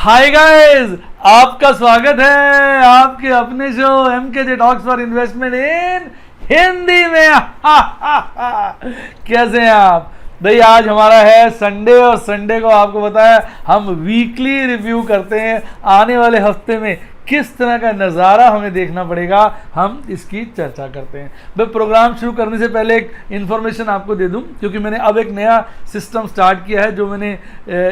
Hi guys, आपका स्वागत है आपके अपने show MKJ talks for investment इन हिंदी में। कैसे हैं आप भाई? आज हमारा है संडे और संडे को आपको पता है हम वीकली रिव्यू करते हैं। आने वाले हफ्ते में किस तरह का नज़ारा हमें देखना पड़ेगा, हम इसकी चर्चा करते हैं। मैं प्रोग्राम शुरू करने से पहले एक इन्फॉर्मेशन आपको दे दूं, क्योंकि मैंने अब एक नया सिस्टम स्टार्ट किया है जो मैंने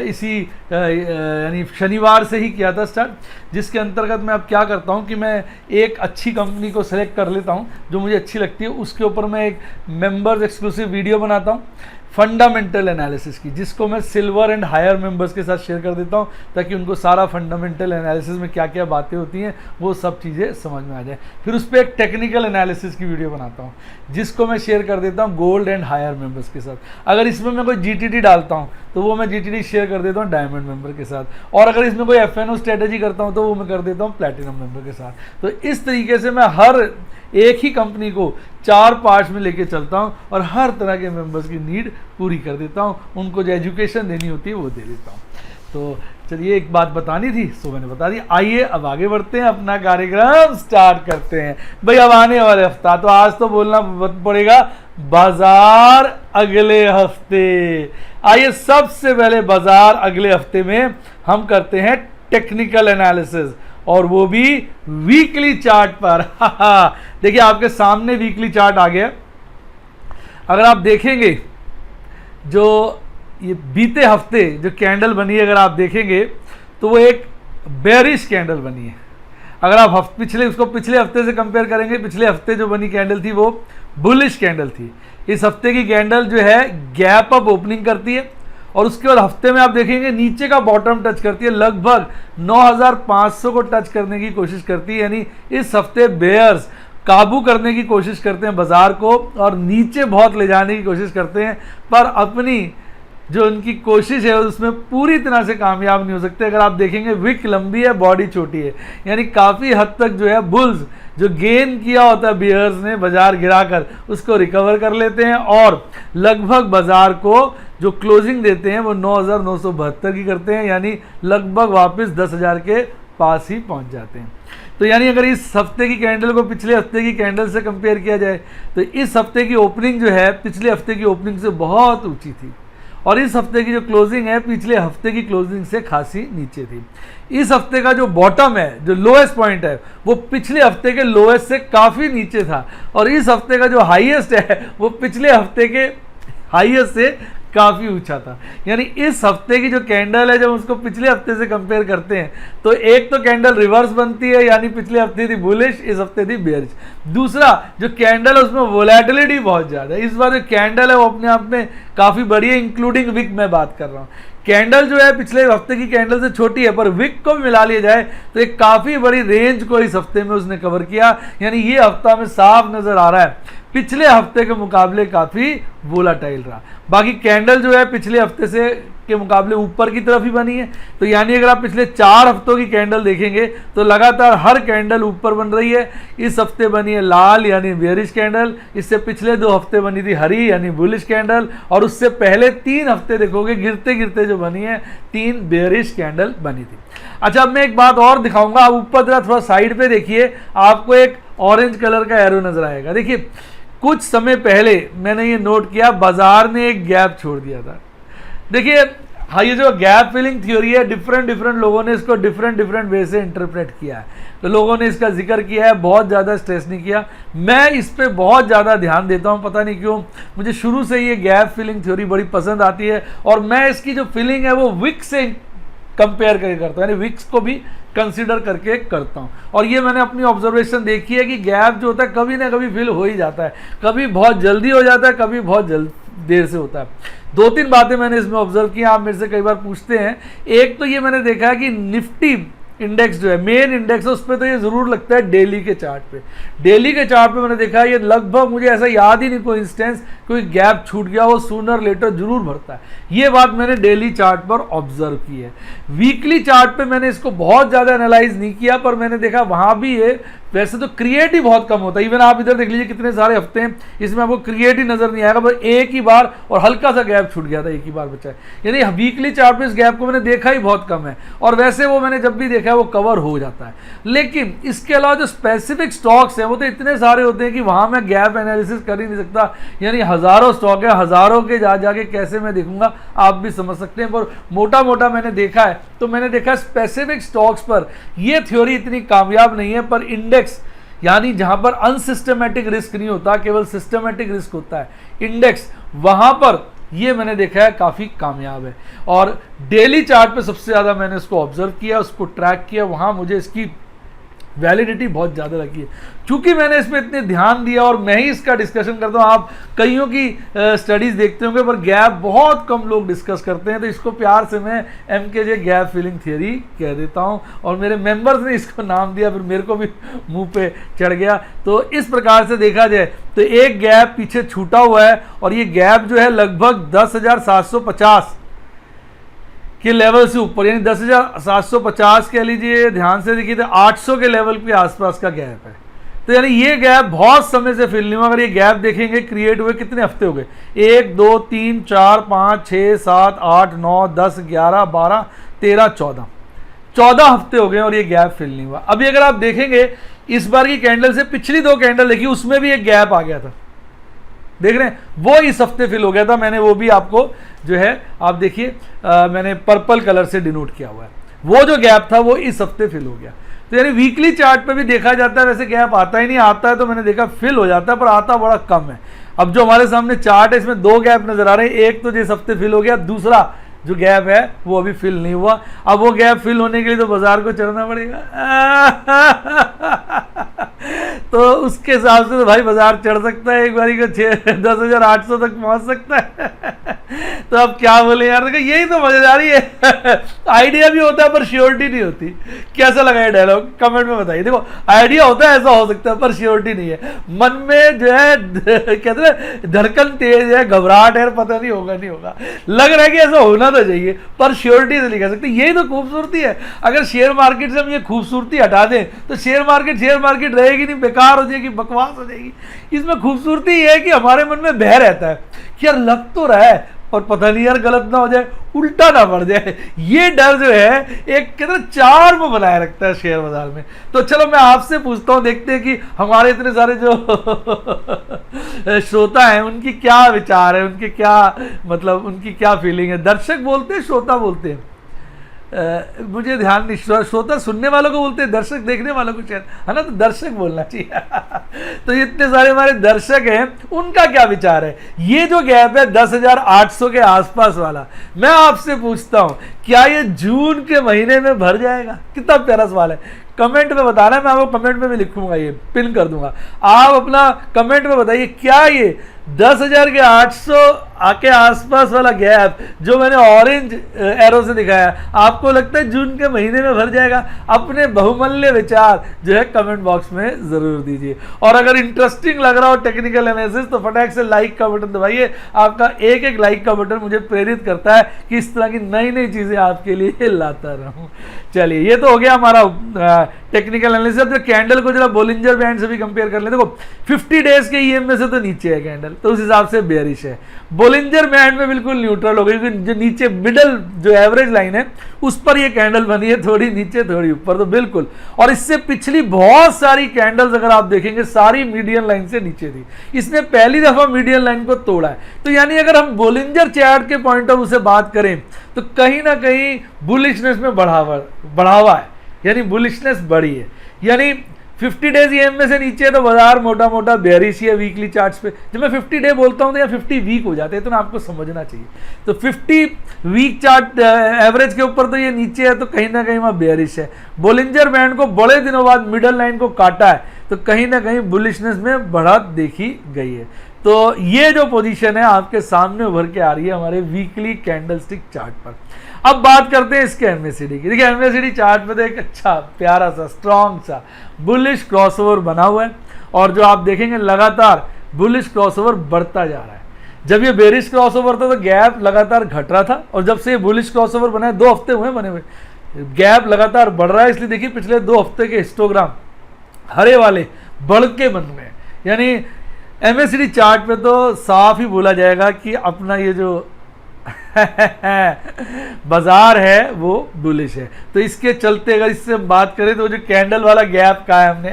इसी यानी शनिवार से ही किया था स्टार्ट, जिसके अंतर्गत मैं अब क्या करता हूं कि मैं एक अच्छी कंपनी को सेलेक्ट कर लेता हूं जो मुझे अच्छी लगती है, उसके ऊपर मैं एक मेंबर्स एक्सक्लूसिव वीडियो बनाता हूं फंडामेंटल एनालिसिस की, जिसको मैं सिल्वर एंड हायर मेंबर्स के साथ शेयर कर देता हूं ताकि उनको सारा फंडामेंटल एनालिसिस में क्या क्या बातें होती हैं वो सब चीज़ें समझ में आ जाए। फिर उस पर एक टेक्निकल एनालिसिस की वीडियो बनाता हूं जिसको मैं शेयर कर देता हूं गोल्ड एंड हायर मेंबर्स के साथ। अगर इसमें मैं कोई GTD डालता हूं तो वो मैं GTD शेयर कर देता हूं डायमंड मेंबर के साथ, और अगर इसमें कोई FNO स्ट्रेटेजी करता हूं तो वो मैं कर देता हूं प्लैटिनम मेंबर के साथ। तो इस तरीके से मैं हर एक ही कंपनी को 4 पार्ट्स में लेके चलता हूं और हर तरह के मेंबर्स की नीड पूरी कर देता हूं, उनको जो एजुकेशन देनी होती है वो दे देता हूं। तो चलिए, एक बात बतानी थी सो मैंने बता दी। आइए अब आगे बढ़ते हैं, अपना कार्यक्रम स्टार्ट करते हैं। भाई अब आने वाले हफ्ता, तो आज तो बोलना पड़ेगा बाजार अगले हफ्ते। आइए सबसे पहले बाजार अगले हफ्ते में हम करते हैं टेक्निकल एनालिसिस, और वो भी वीकली चार्ट पर। देखिए आपके सामने वीकली चार्ट आ गया। अगर आप देखेंगे जो ये बीते हफ्ते जो कैंडल बनी है, अगर आप देखेंगे तो वो एक बेरिश कैंडल बनी है। अगर आप पिछले हफ्ते से कंपेयर करेंगे, पिछले हफ्ते जो बनी कैंडल थी वो बुलिश कैंडल थी। इस हफ्ते की कैंडल जो है गैप अप ओपनिंग करती है और उसके बाद हफ्ते में आप देखेंगे नीचे का बॉटम टच करती है, लगभग 9500 को टच करने की कोशिश करती है। यानी इस हफ्ते बेयर्स काबू करने की कोशिश करते हैं बाजार को और नीचे बहुत ले जाने की कोशिश करते हैं, पर अपनी जो उनकी कोशिश है उसमें पूरी तरह से कामयाब नहीं हो सकते। अगर आप देखेंगे विक लंबी है, बॉडी छोटी है, यानी काफ़ी हद तक जो है बुल्स जो गेन किया होता है बियर्स ने बाजार गिराकर उसको रिकवर कर लेते हैं और लगभग बाजार को जो क्लोजिंग देते हैं वो 9972 की करते हैं, यानी लगभग वापस 10,000 के पास ही पहुंच जाते हैं। तो यानी अगर इस हफ्ते की कैंडल को पिछले हफ्ते की कैंडल से कंपेयर किया जाए तो इस हफ्ते की ओपनिंग जो है पिछले हफ्ते की ओपनिंग से बहुत ऊंची थी, और इस हफ्ते की जो क्लोजिंग है पिछले हफ्ते की क्लोजिंग से खासी नीचे थी। इस हफ्ते का जो बॉटम है, जो लोएस्ट पॉइंट है, वो पिछले हफ्ते के लोएस्ट से काफ़ी नीचे था, और इस हफ्ते का जो हाईएस्ट है वो पिछले हफ्ते के हाईएस्ट से काफ़ी ऊंचा था। यानी इस हफ्ते की जो कैंडल है जब उसको पिछले हफ्ते से कंपेयर करते हैं तो एक तो कैंडल रिवर्स बनती है, यानी पिछले हफ्ते थी बुलिश, इस हफ्ते थी बेयरिश। दूसरा जो कैंडल है उसमें वोलेटिलिटी बहुत ज़्यादा है। इस बार जो कैंडल है वो अपने आप में काफ़ी बड़ी है, इंक्लूडिंग विक मैं बात कर रहा हूँ। कैंडल जो है पिछले हफ्ते की कैंडल से छोटी है, पर विक को मिला लिया जाए तो एक काफ़ी बड़ी रेंज को इस हफ्ते में उसने कवर किया। यानी ये हफ्ता में साफ नज़र आ रहा है पिछले हफ्ते के मुकाबले काफ़ी वोलाटाइल रहा। बाकी कैंडल जो है पिछले हफ्ते से के मुकाबले ऊपर की तरफ ही बनी है। तो यानी अगर आप पिछले 4 हफ्तों की कैंडल देखेंगे तो लगातार हर कैंडल ऊपर बन रही है। इस हफ्ते बनी है लाल यानी बेयरिश कैंडल, इससे पिछले 2 हफ्ते बनी थी हरी यानी बुलिश कैंडल, और उससे पहले 3 हफ्ते देखोगे गिरते गिरते जो बनी है 3 बेयरिश कैंडल बनी थी। अच्छा, अब मैं एक बात और दिखाऊंगा। आप ऊपर थोड़ा साइड पे देखिए, आपको एक ऑरेंज कलर का एरो नजर आएगा। देखिए कुछ समय पहले मैंने ये नोट किया, बाजार ने एक गैप छोड़ दिया था। देखिए हाँ, ये जो गैप फिलिंग थ्योरी है डिफरेंट लोगों ने इसको डिफरेंट वे से इंटरप्रेट किया है। तो लोगों ने इसका जिक्र किया है, बहुत ज़्यादा स्ट्रेस नहीं किया। मैं इस पर बहुत ज़्यादा ध्यान देता हूँ, पता नहीं क्यों मुझे शुरू से ये गैप फिलिंग थ्योरी बड़ी पसंद आती है, और मैं इसकी जो फिलिंग है वो विक से कंपेयर करके करता हूँ, यानी विक्स को भी कंसीडर करके करता हूँ। और ये मैंने अपनी ऑब्जर्वेशन देखी है कि गैप जो होता है कभी ना कभी फिल हो ही जाता है, कभी बहुत जल्दी हो जाता है, कभी बहुत देर से होता है। 2-3 बातें मैंने इसमें ऑब्जर्व की, आप मेरे से कई बार पूछते हैं। एक तो ये मैंने देखा है कि निफ्टी इंडेक्स जो है मेन इंडेक्स है उस पर तो ये ज़रूर लगता है डेली के चार्ट पे। डेली के चार्ट पे मैंने देखा है ये लगभग, मुझे ऐसा याद ही नहीं कोई इंस्टेंस कोई गैप छूट गया वो सूनर लेटर जरूर भरता है। ये बात मैंने डेली चार्ट पर ऑब्जर्व की है। वीकली चार्ट पे मैंने इसको बहुत ज़्यादा एनालाइज नहीं किया, पर मैंने देखा वहाँ भी ये वैसे तो क्रिएट ही बहुत कम होता है। इवन आप इधर देख लीजिए कितने सारे हफ्ते हैं, इसमें आपको क्रिएट ही नजर नहीं आएगा, बस एक ही बार और हल्का सा गैप छूट गया था, एक ही बार बचा है। यानी वीकली चार्ट पे इस गैप को मैंने देखा ही बहुत कम है, और वैसे वो मैंने जब भी देखा है वो कवर हो जाता है। लेकिन इसके अलावा जो स्पेसिफिक स्टॉक्स हैं वो तो इतने सारे होते हैं कि वहां मैं गैप एनालिसिस कर ही नहीं सकता। यानी हजारों स्टॉक है, हजारों के जाके कैसे मैं देखूंगा, आप भी समझ सकते हैं। पर मोटा मोटा मैंने देखा है, तो मैंने देखा स्पेसिफिक स्टॉक्स पर ये थ्योरी इतनी कामयाब नहीं है, पर इंडेक्स यानी जहां पर अनसिस्टमेटिक रिस्क नहीं होता, केवल सिस्टमेटिक रिस्क होता है इंडेक्स, वहां पर ये मैंने देखा है काफी कामयाब है। और डेली चार्ट पे सबसे ज्यादा मैंने इसको ऑब्जर्व किया, उसको ट्रैक किया, वहां मुझे इसकी वैलिडिटी बहुत ज़्यादा लगी है। क्योंकि मैंने इसमें इतने ध्यान दिया और मैं ही इसका डिस्कशन करता हूँ, आप कईयों की स्टडीज़ देखते होंगे पर गैप बहुत कम लोग डिस्कस करते हैं, तो इसको प्यार से मैं MKJ गैप फिलिंग थियरी कह देता हूँ। और मेरे मेंबर्स ने इसको नाम दिया, फिर मेरे को भी मुंह पे चढ़ गया। तो इस प्रकार से देखा जाए तो एक गैप पीछे छूटा हुआ है, और ये गैप जो है लगभग 10,750 के लेवल से ऊपर, यानी 10,750 कह लीजिए, ध्यान से देखिए तो 800 के लेवल के आसपास का गैप है। तो यानी ये गैप बहुत समय से फिल नहीं हुआ। अगर ये गैप देखेंगे क्रिएट हुए कितने हफ्ते हो गए, 1 2 3 4 5 6 7 8 9 10 11 12 13 14 हफ्ते हो गए और ये गैप फिल नहीं हुआ। अभी अगर आप देखेंगे इस बार की कैंडल से पिछली 2 कैंडल देखिए, उसमें भी एक गैप आ गया था, देख रहे हैं, वो इस हफ्ते फिल हो गया था। मैंने वो भी आपको जो है आप देखिए मैंने पर्पल कलर से डिनोट किया हुआ है, वो जो गैप था वो इस हफ्ते फिल हो गया। तो यानी वीकली चार्ट पे भी देखा जाता है, वैसे गैप आता ही नहीं, आता है तो मैंने देखा फिल हो जाता है, पर आता बड़ा कम है। अब जो हमारे सामने चार्ट है इसमें 2 गैप नजर आ रहे हैं, एक तो जिस हफ्ते फिल हो गया, दूसरा जो गैप है वो अभी फिल नहीं हुआ। अब वो गैप फिल होने के लिए तो बाजार को चढ़ना पड़ेगा तो उसके हिसाब से तो भाई बाजार चढ़ सकता है, एक बारी को 10,800 तक पहुंच सकता है तो अब क्या बोले यार, देखो यही तो मजेदारी है आइडिया भी होता है पर श्योरिटी नहीं होती। कैसा लगा ये डायलॉग कमेंट में बताइए। देखो आइडिया होता है, ऐसा हो सकता है, पर श्योरिटी नहीं है। मन में जो है कहते हैं धड़कन तेज है, घबराहट है, पता नहीं होगा नहीं होगा, लग रहा है कि ऐसा होना तो चाहिए, पर श्योरिटी से नहीं कह सकते। यही तो खूबसूरती है। अगर शेयर मार्केट से हम ये खूबसूरती हटा दें तो शेयर मार्केट रहेगी नहीं, बेकार हो जाएगी, बकवास हो जाएगी। इसमें खूबसूरती ये है कि हमारे मन में भय रहता है कि यार लग तो रहा है पर पता नहीं यार गलत ना हो जाए, उल्टा ना पड़ जाए। ये डर जो है एक कहते हैं चार्म बनाए रखता है शेयर बाजार में। तो चलो मैं आपसे पूछता हूँ, देखते हैं कि हमारे इतने सारे जो श्रोता हैं उनकी क्या विचार है, उनके क्या मतलब उनकी क्या फीलिंग है। दर्शक बोलते हैं, श्रोता बोलते हैं, मुझे ध्यान नहीं, श्रोता सुनने वालों को बोलते हैं, दर्शक देखने वालों को शायद, है ना, तो दर्शक बोलना चाहिए तो इतने सारे हमारे दर्शक हैं, उनका क्या विचार है। ये जो गैप है 10,800 के आसपास वाला, मैं आपसे पूछता हूं क्या ये जून के महीने में भर जाएगा। कितना प्यारा सवाल है, कमेंट में बताना है, मैं आपको कमेंट में भी लिखूंगा, ये पिन कर दूंगा। आप अपना कमेंट में बताइए क्या ये 10,800 के आसपास वाला गैप जो मैंने ऑरेंज एरो से दिखाया आपको लगता है जून के महीने में भर जाएगा। अपने बहुमूल्य विचार जो है कमेंट बॉक्स में जरूर दीजिए। और अगर इंटरेस्टिंग लग रहा हो टेक्निकल एनालिसिस तो फटाक से लाइक का बटन दबाइए। आपका एक एक लाइक का बटन मुझे प्रेरित करता है कि इस तरह की नई नई चीजें आपके लिए लाता रहूं। चलिए ये तो हो गया हमारा टेक्निकल एनालिसिस। अब जो कैंडल को जरा बोलिंजर बैंड से भी कंपेयर कर ले, देखो 50 डेज के ईएमए से तो नीचे है कैंडल, तो उस हिसाब से बेयरिश है। बोलिंजर बैंड में बिल्कुल न्यूट्रल हो गई, क्योंकि जो नीचे मिडल जो एवरेज लाइन है उस पर ये कैंडल बनी है, थोड़ी नीचे थोड़ी ऊपर, तो बिल्कुल। और इससे पिछली बहुत सारी कैंडल्स अगर आप देखेंगे सारी मीडियन लाइन से नीचे थी, इसने पहली दफा मीडियन लाइन को तोड़ा है। तो यानी अगर हम बोलिंजर चार्ट के पॉइंट ऑफ व्यू से बात करें तो कहीं ना कहीं बुलिशनेस में बढ़ावा है, यानी बुलिशनेस बढ़ी है। यानी 50 डेज ईएमए से नीचे है तो बाजार मोटा मोटा बेयरिश है वीकली चार्ट्स पे। जब मैं 50 डे बोलता हूं तो या 50 वीक हो जाते हैं, तो ना आपको समझना चाहिए। तो 50 वीक चार्ट एवरेज के ऊपर तो ये नीचे है, तो कहीं ना कहीं वहाँ बेयरिश है। बोलिंजर बैंड को बड़े दिनों बाद मिडल लाइन को काटा है, तो कहीं ना कहीं बुलिशनेस में बढ़त देखी गई है। तो ये जो पोजीशन है आपके सामने उभर के आ रही है हमारे वीकली कैंडलस्टिक चार्ट पर। अब बात करते हैं इसके एमएसीडी की। देखिए एमएसीडी चार्ट पे तो एक अच्छा प्यारा सा स्ट्रॉन्ग सा बुलिश क्रॉसओवर बना हुआ है, और जो आप देखेंगे लगातार बुलिश क्रॉसओवर बढ़ता जा रहा है। जब ये बेरिश क्रॉसओवर था तो गैप लगातार घट रहा था, और जब से ये बुलिश क्रॉसओवर बना है 2 हफ्ते हुए बने हुए, गैप लगातार बढ़ रहा है। इसलिए देखिए पिछले 2 हफ्ते के हिस्टोग्राम हरे वाले बढ़ के बन रहे हैं, यानी MACD चार्ट पे तो साफ ही बोला जाएगा कि अपना ये जो बाजार है वो बुलिश है। तो इसके चलते अगर इससे हम बात करें तो जो कैंडल वाला गैप का है हमने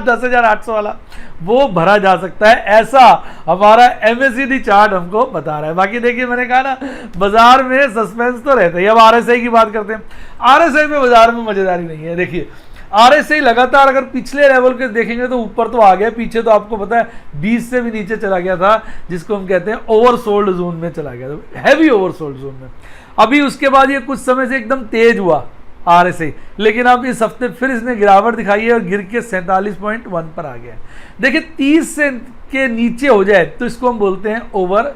10,800 वाला वो भरा जा सकता है, ऐसा हमारा MACD चार्ट हमको बता रहा है। बाकी देखिए मैंने कहा ना बाजार में सस्पेंस तो रहता है। अब RSI की बात करते हैं, RSI में बाजार में मजेदारी नहीं है। देखिए RSI लगातार अगर पिछले लेवल के देखेंगे तो ऊपर तो आ गया, पीछे तो आपको पता है 20 से भी नीचे चला गया था, जिसको हम कहते हैं ओवरसोल्ड जोन में चला गया था, हैवी ओवरसोल्ड जोन में। अभी उसके बाद ये कुछ समय से एकदम तेज हुआ RSI, लेकिन अब इस हफ्ते फिर इसने गिरावट दिखाई है और गिर के 47.1 पर आ गया है। देखिए 30 से के नीचे हो जाए तो इसको हम बोलते हैं ओवर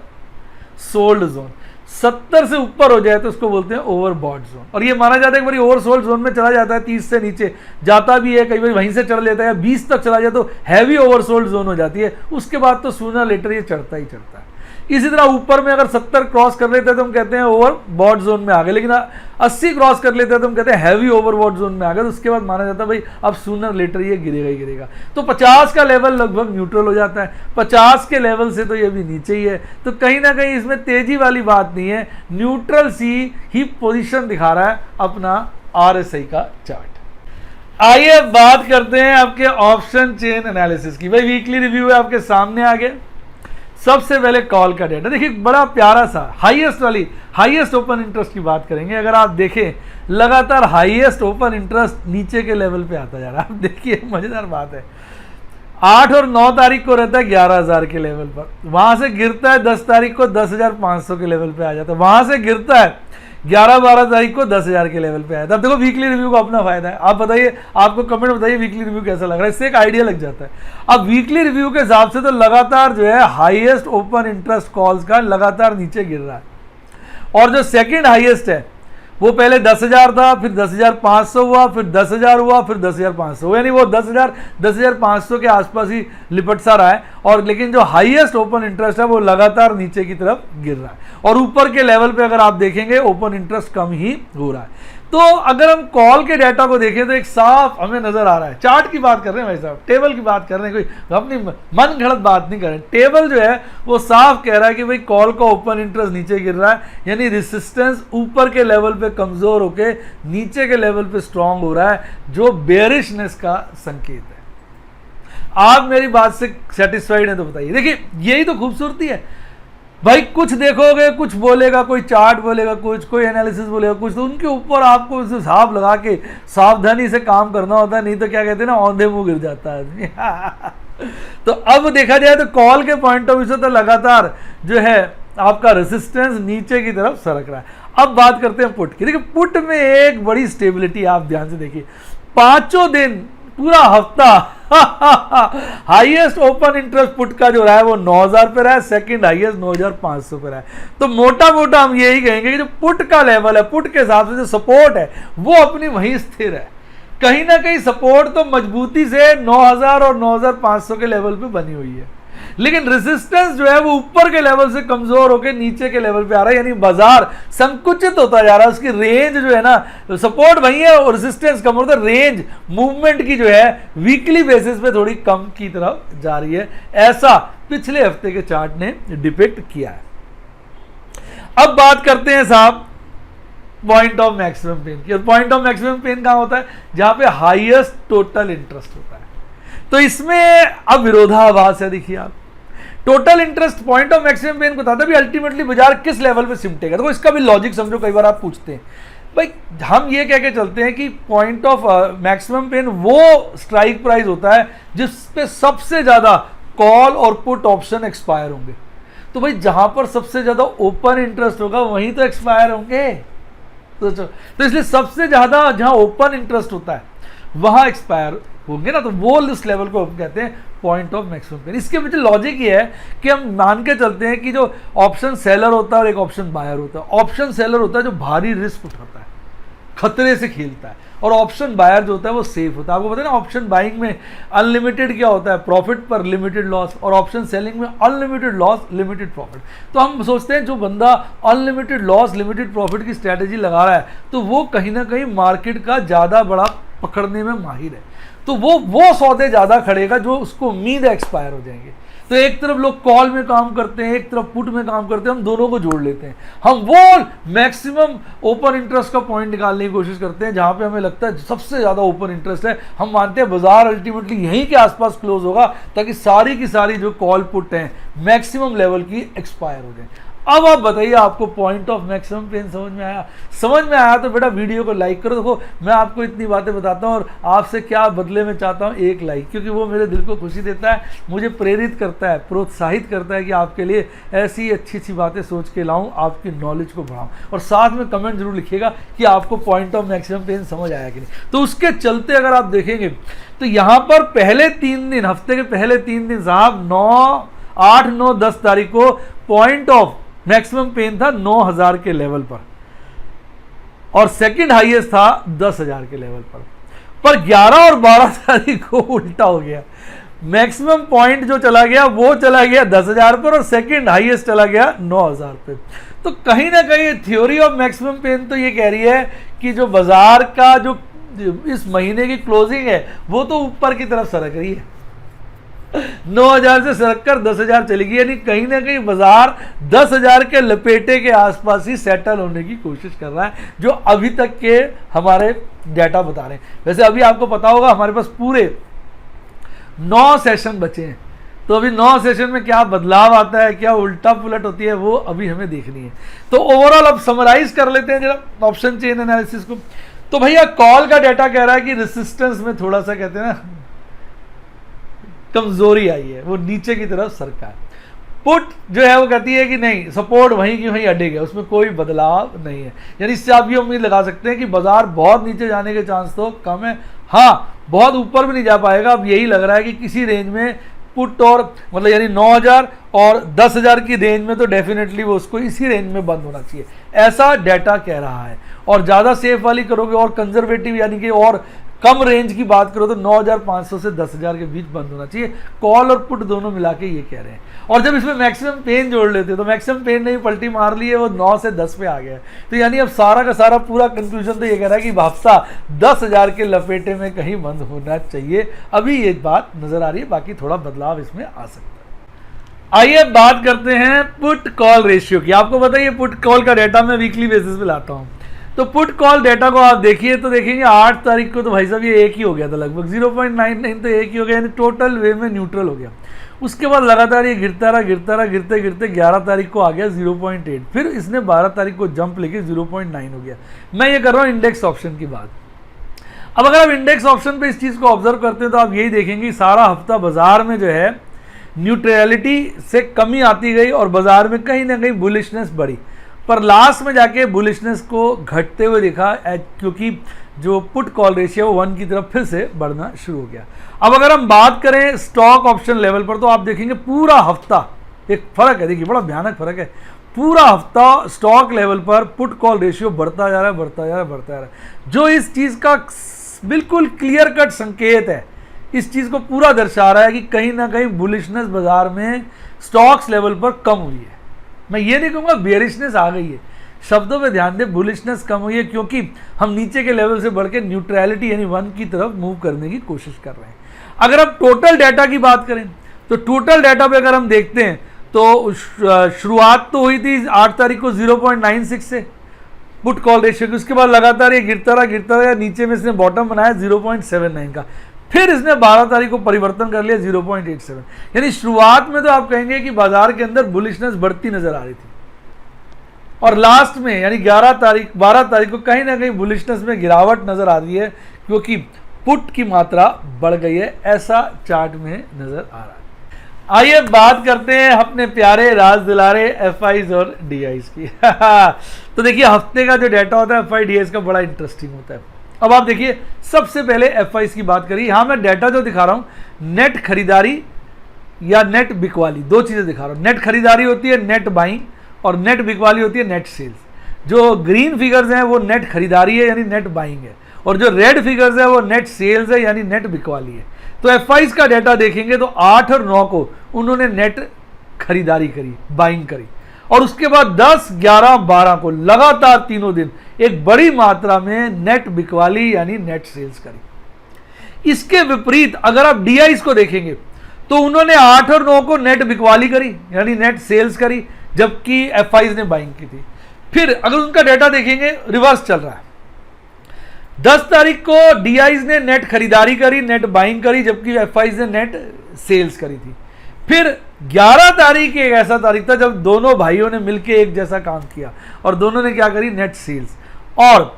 सोल्ड जोन, 70 से ऊपर हो जाए तो उसको बोलते हैं ओवरबॉट जोन। और ये माना जाता है कि ओवरसोल्ड जोन में चला जाता है 30 से नीचे जाता भी है, कई बार वहीं से चढ़ लेता है, 20 तक चला जाए तो हैवी ओवरसोल्ड जोन हो जाती है। उसके बाद तो सूनर लेटर ये चढ़ता ही चढ़ता है। इसी तरह ऊपर में अगर 70 क्रॉस कर लेते हैं तो हम कहते हैं ओवरबॉट जोन में आ गए, लेकिन 80 क्रॉस कर लेते हैं तो हम कहते हैं हैवी ओवरबॉट जोन में आ गए। तो उसके बाद माना जाता है भाई अब सूनर लेटर ये गिरेगा ही गिरेगा। तो 50 का लेवल लगभग न्यूट्रल हो जाता है, 50 के लेवल से तो ये भी नीचे ही है। तो कहीं ना कहीं इसमें तेजी वाली बात नहीं है, न्यूट्रल सी ही पोजीशन दिखा रहा है अपना RSI का चार्ट। आइए बात करते हैं आपके ऑप्शन चेन एनालिसिस की। भाई वीकली रिव्यू है आपके सामने आ गया। सबसे पहले कॉल का डेटा देखिए, बड़ा प्यारा सा हाईएस्ट ओपन इंटरेस्ट की बात करेंगे। अगर आप देखें लगातार हाईएस्ट ओपन इंटरेस्ट नीचे के लेवल पे आता जा रहा है। आप देखिए मजेदार बात है, 8 और 9 तारीख को रहता है 11,000 के लेवल पर, वहां से गिरता है 10 तारीख को 10,500 के लेवल पे आ जाता है, वहां से गिरता है 11-12 तारीख को 10,000 के लेवल पे आया था। अब देखो वीकली रिव्यू का अपना फायदा है। आप बताइए, आपको कमेंट बताइए वीकली रिव्यू कैसा लग रहा है, इससे एक आइडिया लग जाता है। अब वीकली रिव्यू के हिसाब से तो लगातार जो है हाईएस्ट ओपन इंटरेस्ट कॉल्स का लगातार नीचे गिर रहा है, और जो सेकंड हाईएस्ट है वो पहले 10,000 था, फिर 10,500 हुआ, फिर 10,000 हुआ, फिर 10,500 हुआ, यानी वो 10,000 10,500 के आसपास ही लिपट सा रहा है। और लेकिन जो हाईएस्ट ओपन इंटरेस्ट है वो लगातार नीचे की तरफ गिर रहा है, और ऊपर के लेवल पे अगर आप देखेंगे ओपन इंटरेस्ट कम ही हो रहा है। तो अगर हम कॉल के डाटा को देखें तो एक साफ हमें नजर आ रहा है। चार्ट की बात कर रहे हैं भाई साहब, टेबल की बात कर रहे हैं, कोई अपनी मन घड़त बात नहीं कर रहे हैं। टेबल जो है वो साफ कह रहा है कि भाई कॉल का ओपन इंटरेस्ट नीचे गिर रहा है, यानी रेजिस्टेंस ऊपर के लेवल पे कमजोर होके नीचे के लेवल पे स्ट्रांग हो रहा है, जो बेरिशनेस का संकेत है। आप मेरी बात से सेटिस्फाइड हैं तो बताइए। देखिए यही तो खूबसूरती है भाई, कुछ देखोगे, कुछ बोलेगा, कोई चार्ट बोलेगा, कुछ कोई एनालिसिस बोलेगा, कुछ, तो उनके ऊपर आपको हिसाब लगा के सावधानी से काम करना होता है, नहीं तो क्या कहते हैं ना, औंधे मुंह गिर जाता है। तो अब देखा जाए तो कॉल के पॉइंट ऑफ व्यू से तो लगातार जो है आपका रेजिस्टेंस नीचे की तरफ सरक रहा है। अब बात करते हैं पुट की। देखिए पुट में एक बड़ी स्टेबिलिटी, आप ध्यान से देखिए, 5 दिन पूरा हफ्ता हाईएस्ट ओपन इंटरेस्ट पुट का जो रहा है वो 9,000 पे रहा है, सेकंड हाईएस्ट 9,500 पे रहा है। तो मोटा मोटा हम यही कहेंगे कि जो पुट का लेवल है, पुट के हिसाब से जो सपोर्ट है वो अपनी वहीं स्थिर है। कहीं ना कहीं सपोर्ट तो मजबूती से 9,000 और 9,500 के लेवल पे बनी हुई है, लेकिन रेजिस्टेंस जो है वो ऊपर के लेवल से कमजोर होकर नीचे के लेवल पे आ रहा है, यानी बाजार संकुचित होता जा रहा है। उसकी रेंज जो है ना, सपोर्ट वही है और रेजिस्टेंस कम होता है, रेंज मूवमेंट की जो है वीकली बेसिस पे थोड़ी कम की तरफ जा रही है, ऐसा पिछले हफ्ते के चार्ट ने डिपिक्ट किया है। अब बात करते हैं साहब पॉइंट ऑफ मैक्सिमम पेन की। और पॉइंट ऑफ मैक्सिमम पेन कहां होता है? जहां पे हाईएस्ट टोटल इंटरेस्ट होता है। तो इसमें अब विरोधाभास है। देखिए आप, total interest point of maximum pain को बताता है भी अल्टीमेटली बाजार किस लेवल पे सिमटेगा। तो इसका भी लॉजिक समझो। कई बार आप पूछते हैं भाई, हम ये कह के चलते हैं कि पॉइंट ऑफ मैक्सिमम पेन वो स्ट्राइक प्राइस होता है जिस पे सबसे ज्यादा कॉल और पुट ऑप्शन एक्सपायर होंगे। तो भाई जहां पर सबसे ज्यादा ओपन इंटरेस्ट होगा वहीं तो एक्सपायर होंगे। तो इसलिए सबसे ज्यादा जहां ओपन इंटरेस्ट होता है वहां एक्सपायर होंगे ना, तो वो उस लेवल को हम कहते हैं पॉइंट ऑफ मैक्सिमम पेन। इसके पीछे लॉजिक ये है कि हम मान के चलते हैं कि जो ऑप्शन सेलर होता है और एक ऑप्शन बायर होता है। ऑप्शन सेलर होता है जो भारी रिस्क उठाता है, खतरे से खेलता है, और ऑप्शन बायर जो होता है वो सेफ होता है। आपको पता है ना, ऑप्शन बाइंग में अनलिमिटेड क्या होता है, प्रॉफिट पर लिमिटेड लॉस, और ऑप्शन सेलिंग में अनलिमिटेड लॉस लिमिटेड प्रॉफिट। तो हम सोचते हैं जो बंदा अनलिमिटेड लॉस लिमिटेड प्रॉफिट की स्ट्रैटेजी लगा रहा है तो वो कहीं ना कहीं मार्केट का ज़्यादा बड़ा पकड़ने में माहिर है। तो वो सौदे ज़्यादा खड़ेगा जो उसको उम्मीद है एक्सपायर हो जाएंगे। तो एक तरफ लोग कॉल में काम करते हैं, एक तरफ पुट में काम करते हैं, हम दोनों को जोड़ लेते हैं। हम वो मैक्सिमम ओपन इंटरेस्ट का पॉइंट निकालने की कोशिश करते हैं जहां पे हमें लगता है सबसे ज़्यादा ओपन इंटरेस्ट है। हम मानते हैं बाजार अल्टीमेटली यहीं के आसपास क्लोज होगा ताकि सारी की सारी जो कॉल पुट हैं मैक्सिमम लेवल की एक्सपायर हो जाए। अब आप बताइए, आपको पॉइंट ऑफ मैक्सिमम पेन समझ में आया? समझ में आया तो बेटा वीडियो को लाइक करो। देखो मैं आपको इतनी बातें बताता हूँ और आपसे क्या बदले में चाहता हूँ, एक लाइक, क्योंकि वो मेरे दिल को खुशी देता है, मुझे प्रेरित करता है, प्रोत्साहित करता है कि आपके लिए ऐसी अच्छी अच्छी बातें सोच के लाऊं, आपकी नॉलेज को बढ़ाऊं। और साथ में कमेंट जरूर लिखिएगा कि आपको पॉइंट ऑफ मैक्सिमम पेन समझ आया कि नहीं। तो उसके चलते अगर आप देखेंगे तो यहाँ पर पहले 3 दिन, हफ्ते के पहले 3 दिन साहब 8, 9, 10 तारीख को पॉइंट ऑफ मैक्सिमम पेन था 9000 के लेवल पर और सेकंड हाईएस्ट था 10,000 के लेवल पर 11 और 12 तारीख को उल्टा हो गया। मैक्सिमम पॉइंट जो चला गया वो चला गया 10,000 पर और सेकंड हाईएस्ट चला गया 9,000 पे। तो कहीं ना कहीं थ्योरी ऑफ मैक्सिमम पेन तो ये कह रही है कि जो बाजार का जो इस महीने की क्लोजिंग है वो तो ऊपर की तरफ सरक रही है, 9,000 से सरक कर 10,000 चली गई, यानी कहीं ना कहीं बाजार 10,000 के लपेटे के आसपास ही सेटल होने की कोशिश कर रहा है, जो अभी तक के हमारे डाटा बता रहे हैं। वैसे अभी आपको पता होगा हमारे पास पूरे 9 सेशन बचे हैं, तो अभी 9 सेशन में क्या बदलाव आता है, क्या उल्टा पुलट होती है, वो अभी हमें देखनी है। तो ओवरऑल अब समराइज कर लेते हैं जरा ऑप्शन चेन एनालिसिस को। तो भैया कॉल का डाटा कह रहा है कि रेसिस्टेंस में थोड़ा सा कहते हैं ना कमजोरी आई है, वो नीचे की तरफ सरका है। पुट जो है वो कहती है कि नहीं, सपोर्ट वहीं की वहीं अड़ेगा, उसमें कोई बदलाव नहीं है। यानी इससे आप ये उम्मीद लगा सकते हैं कि बाजार बहुत नीचे जाने के चांस तो कम है, हाँ बहुत ऊपर भी नहीं जा पाएगा। अब यही लग रहा है कि किसी रेंज में पुट और मतलब यानी 9,000 और 10,000 की रेंज में तो डेफिनेटली वो उसको इसी रेंज में बंद होना चाहिए, ऐसा डाटा कह रहा है। और ज़्यादा सेफ वाली करोगे और कंजर्वेटिव यानी कि और कम रेंज की बात करो तो 9,500 से 10,000 के बीच बंद होना चाहिए। कॉल और पुट दोनों मिला के ये कह रहे हैं। और जब इसमें मैक्सिमम पेन जोड़ लेते तो मैक्सिमम पेन ने भी पलटी मार ली है, वो 9 से 10 पे आ गया है। तो यानी अब सारा का सारा पूरा कंक्लूजन तो ये कह रहा है कि हफ्ता 10,000 के लपेटे में कहीं बंद होना चाहिए। अभी ये बात नजर आ रही है, बाकी थोड़ा बदलाव इसमें आ सकता है। आइए बात करते हैं पुट कॉल रेशियो की। आपको पता है पुट कॉल का डाटा मैं वीकली बेसिस पे लाता हूँ। तो पुट कॉल डेटा को आप देखिए तो देखेंगे 8 तारीख को तो भाई साहब ये एक ही हो गया था, लगभग 0.99 तो एक ही हो गया, यानी टोटल वे में न्यूट्रल हो गया। उसके बाद लगातार ये गिरता रहा गिरते गिरते 11 तारीख को आ गया 0.8, फिर इसने 12 तारीख को जंप लेके 0.9 हो गया। मैं ये कर रहा हूँ इंडेक्स ऑप्शन की बात। अब अगर आप इंडेक्स ऑप्शन पे इस चीज़ को ऑब्जर्व करते हैं तो आप यही देखेंगे सारा हफ्ता बाजार में जो है न्यूट्रलिटी से कमी आती गई और बाजार में कहीं ना कहीं बुलिशनेस बढ़ी, पर लास्ट में जाके बुलिशनेस को घटते हुए देखा, क्योंकि जो पुट कॉल रेशियो 1 की तरफ फिर से बढ़ना शुरू हो गया। अब अगर हम बात करें स्टॉक ऑप्शन लेवल पर तो आप देखेंगे पूरा हफ्ता एक फर्क है, देखिए बड़ा भयानक फर्क है। पूरा हफ्ता स्टॉक लेवल पर पुट कॉल रेशियो बढ़ता जा रहा है, जो इस चीज़ का बिल्कुल क्लियर कट संकेत है, इस चीज़ को पूरा दर्शा रहा है कि कहीं ना कहीं बुलिशनेस बाजार में स्टॉक्स लेवल पर कम हुई है। मैं ये नहीं कहूँगा बेरिशनेस आ गई है, शब्दों पे ध्यान दें, बुलिशनेस कम हुई है क्योंकि हम नीचे के लेवल से बढ़ के न्यूट्रलिटी यानी 1 की तरफ मूव करने की कोशिश कर रहे हैं। अगर हम टोटल डाटा की बात करें तो टोटल डाटा पे अगर हम देखते हैं तो शुरुआत तो हुई थी 8 तारीख को 0.96 से पुट कॉल रेशियो की, उसके बाद लगातार ये गिरता रहा, नीचे में इसने बॉटम बनाया 0.79 का, फिर इसने 12 तारीख को परिवर्तन कर लिया 0.87। यानी शुरुआत में तो आप कहेंगे कि बाजार के अंदर बुलिशनेस बढ़ती नजर आ रही थी और लास्ट में यानी 12 तारीख को कहीं ना कहीं बुलिशनेस में गिरावट नजर आ रही है क्योंकि पुट की मात्रा बढ़ गई है, ऐसा चार्ट में नजर आ रहा है। आइए बात करते हैं अपने प्यारे राज दिलारे एफआईज और डीआईज की। तो देखिए हफ्ते का जो डाटा होता है एफआई डीआईज का बड़ा इंटरेस्टिंग होता है। अब आप देखिए सबसे पहले एफआईज की बात करिए। यहाँ मैं डाटा जो दिखा रहा हूँ नेट खरीदारी या नेट बिकवाली, दो चीज़ें दिखा रहा हूँ। नेट खरीदारी होती है नेट बाइंग और नेट बिकवाली होती है नेट सेल्स। जो ग्रीन फिगर्स हैं वो नेट खरीदारी है यानी नेट बाइंग है और जो रेड फिगर्स है वो नेट सेल्स है यानी नेट बिकवाली है। तो एफआईज का डाटा देखेंगे तो 8 और 9 को उन्होंने नेट खरीदारी करी, बाइंग करी और उसके बाद 10, 11, 12 को लगातार तीनों दिन एक बड़ी मात्रा में नेट बिकवाली यानी नेट सेल्स करी। इसके विपरीत अगर आप DIs को देखेंगे तो उन्होंने 8 और 9 को नेट बिकवाली करी, यानी नेट सेल्स करी, जबकि FIs ने बाइंग की थी। फिर अगर उनका डेटा देखेंगे रिवर्स चल रहा है। 10 तारीख को DIs ने नेट खरीदारी करी, नेट बाइंग करी, जबकि FIs ने नेट सेल्स करी थी। फिर 11 तारीख एक ऐसा तारीख था जब दोनों भाइयों ने मिलकर एक जैसा काम किया और दोनों ने क्या करी, नेट सेल्स। और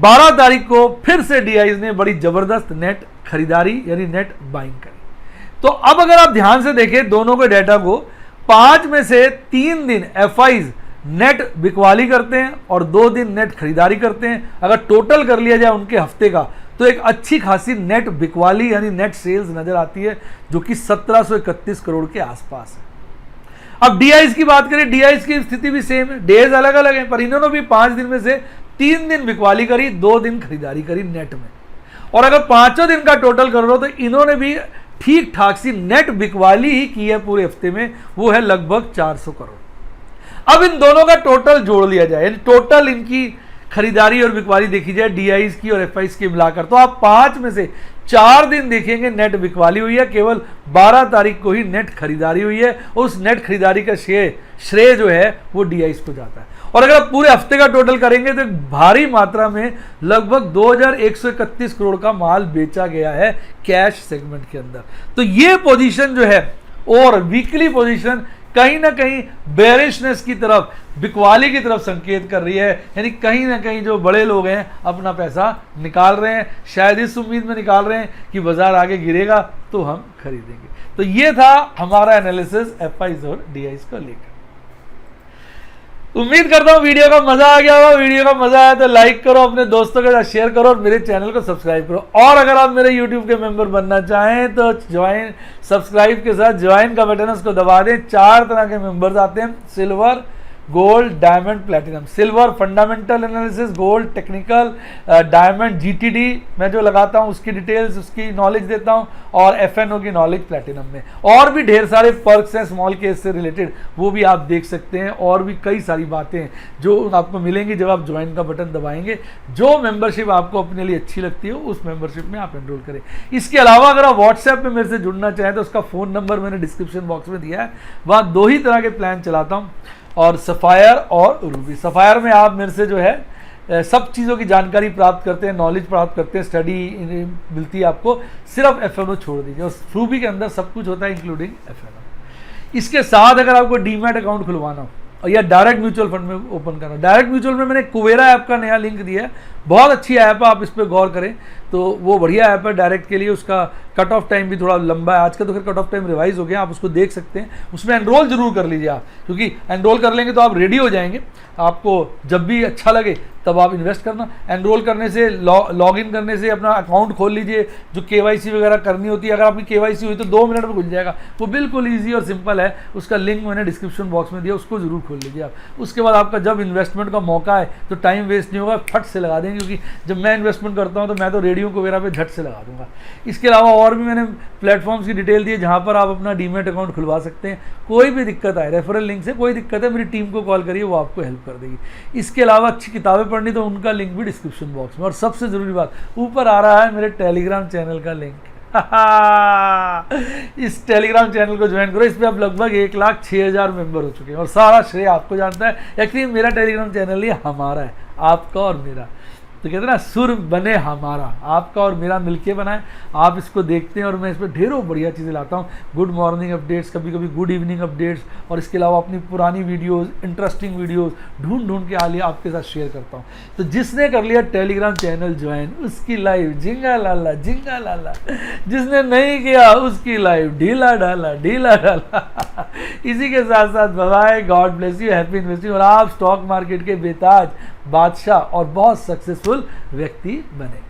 12 तारीख को फिर से DIs ने बड़ी जबरदस्त नेट खरीदारी यानी नेट बाइंग करी। तो अब अगर आप ध्यान से देखें दोनों के डेटा को, 5 में से 3 दिन FIs नेट बिकवाली करते हैं और 2 दिन नेट खरीदारी करते हैं। अगर टोटल कर लिया जाए उनके हफ्ते का तो एक अच्छी खासी नेट बिकवाली यानी नेट सेल्स नजर आती है, जो कि 1731 करोड़ के आसपास है। अब DIs की बात करें, DIs की स्थिति भी सेम है, डेज अलग अलग है, पर इन्होंने भी 5 दिन में से 3 दिन बिकवाली करी, 2 दिन खरीदारी करी नेट में। और अगर 5 दिन का टोटल कर लो तो इन्होंने भी ठीक ठाक सी नेट बिकवाली ही की है पूरे हफ्ते में, वो है लगभग 400 करोड़। अब इन दोनों का टोटल जोड़ लिया जाए, टोटल इनकी खरीदारी और बिकवाली देखी जाए DIs की और FIs की मिलाकर, तो आप 5 में से 4 दिन देखेंगे नेट बिकवाली हुई है, केवल 12 तारीख को ही नेट खरीदारी हुई है और उस नेट खरीदारी का श्रेय जो है वो DIs को जाता है। और अगर आप पूरे हफ्ते का टोटल करेंगे तो भारी मात्रा में लगभग 2131 करोड़ का माल बेचा गया है कैश सेगमेंट के अंदर। तो ये पोजीशन जो है और वीकली पोजीशन कहीं ना कहीं बेरिशनेस की तरफ, बिकवाली की तरफ संकेत कर रही है, यानी कहीं ना कहीं जो बड़े लोग हैं अपना पैसा निकाल रहे हैं, शायद इस उम्मीद में निकाल रहे हैं कि बाजार आगे गिरेगा तो हम खरीदेंगे। तो ये था हमारा एनालिसिस FIs और DIs को लेकर। उम्मीद करता हूँ वीडियो का मजा आ गया होगा। वीडियो का मजा आया तो लाइक करो, अपने दोस्तों के साथ शेयर करो और मेरे चैनल को सब्सक्राइब करो। और अगर आप मेरे YouTube के मेंबर बनना चाहें तो ज्वाइन, सब्सक्राइब के साथ ज्वाइन का बटन उसको दबा दें। 4 तरह के मेंबर्स आते हैं, silver, gold, diamond, platinum. Silver fundamental analysis, gold technical, diamond GTD मैं जो लगाता हूँ उसकी डिटेल्स, उसकी नॉलेज देता हूँ, और FNO की नॉलेज प्लेटिनम में। और भी ढेर सारे पर्क्स हैं स्मॉल केस से रिलेटेड, वो भी आप देख सकते हैं। और भी कई सारी बातें हैं जो आपको मिलेंगी जब आप ज्वाइन का बटन दबाएंगे। जो मेंबरशिप आपको अपने लिए अच्छी लगती है उस मेंबरशिप में आप एनरोल करें। इसके अलावा अगर आप व्हाट्सएप पे मेरे से जुड़ना चाहें तो उसका फ़ोन नंबर मैंने डिस्क्रिप्शन बॉक्स में दिया है। वहाँ 2 ही तरह के प्लान चलाता हूँ, और सफ़ायर और रूबी। सफ़ायर में आप मेरे से जो है सब चीज़ों की जानकारी प्राप्त करते हैं, नॉलेज प्राप्त करते हैं, स्टडी मिलती है आपको, सिर्फ FNO छोड़ दीजिए। और रूबी के अंदर सब कुछ होता है इंक्लूडिंग FNO। इसके साथ अगर आपको डीमैट अकाउंट खुलवाना हो और या डायरेक्ट म्यूचुअल फंड में ओपन करना, डायरेक्ट म्यूचुअल में मैंने कुवेरा ऐप का नया लिंक दिया है, बहुत अच्छी ऐप है, आप इस पर गौर करें तो वो बढ़िया ऐप है डायरेक्ट के लिए। उसका कट ऑफ टाइम भी थोड़ा लंबा है, आज का तो फिर कट ऑफ टाइम रिवाइज हो गया, आप उसको देख सकते हैं। उसमें एनरोल जरूर कर लीजिए आप, क्योंकि एनरोल कर लेंगे तो आप रेडी हो जाएंगे, आपको जब भी अच्छा लगे तब आप इन्वेस्ट करना। एनरोल करने से, लॉग इन करने से अपना अकाउंट खोल लीजिए, जो KYC वगैरह करनी होती है, अगर आपकी KYC हुई तो 2 मिनट में खुल जाएगा, वो बिल्कुल ईजी और सिंपल है। उसका लिंक मैंने डिस्क्रिप्शन बॉक्स में दिया, उसको जरूर खोल लीजिए आप। उसके बाद आपका जब इन्वेस्टमेंट का मौका है तो टाइम वेस्ट नहीं होगा, फट से लगा देंगे, क्योंकि जब मैं इन्वेस्टमेंट करता हूँ तो मैं तो रेडियो को वगैरह पे झट से लगा दूंगा। इसके अलावा और भी मैंने प्लेटफॉर्म्स की डिटेल दी है जहाँ पर आप अपना डीमैट अकाउंट खुलवा सकते हैं। कोई भी दिक्कत आए, रेफरल लिंक से कोई दिक्कत है, मेरी टीम को कॉल करिए, वो आपको हेल्प कर देगी। इसके अलावा अच्छी किताबें पढ़नी तो उनका लिंक भी डिस्क्रिप्शन बॉक्स में। और सबसे ज़रूरी बात, ऊपर आ रहा है मेरे टेलीग्राम चैनल का लिंक। इस टेलीग्राम चैनल को ज्वाइन करो, इस पर आप लगभग 1,06,000 मेंबर हो चुके हैं और सारा श्रेय आपको जानता है। एक्चुअली मेरा टेलीग्राम चैनल ये हमारा है, आपका और मेरा। तो कहते हैं ना, सुर बने हमारा, आपका और मेरा मिलके बना है। आप इसको देखते हैं और मैं इस पर ढेरों बढ़िया चीज़ें लाता हूँ, गुड मॉर्निंग अपडेट्स, कभी कभी गुड इवनिंग अपडेट्स, और इसके अलावा अपनी पुरानी वीडियोस, इंटरेस्टिंग वीडियोस ढूंढ के आलिए आपके साथ शेयर करता हूँ। तो जिसने कर लिया टेलीग्राम चैनल ज्वाइन, उसकी लाइव जिंगा लाला जिंगा लाला, जिसने नहीं किया उसकी लाइव ढीला ढाला ढीला ढाला। इसी के साथ साथ bye, god bless you, happy investing, और आप स्टॉक मार्केट के बेताज बादशाह और बहुत सक्सेसफुल व्यक्ति बने।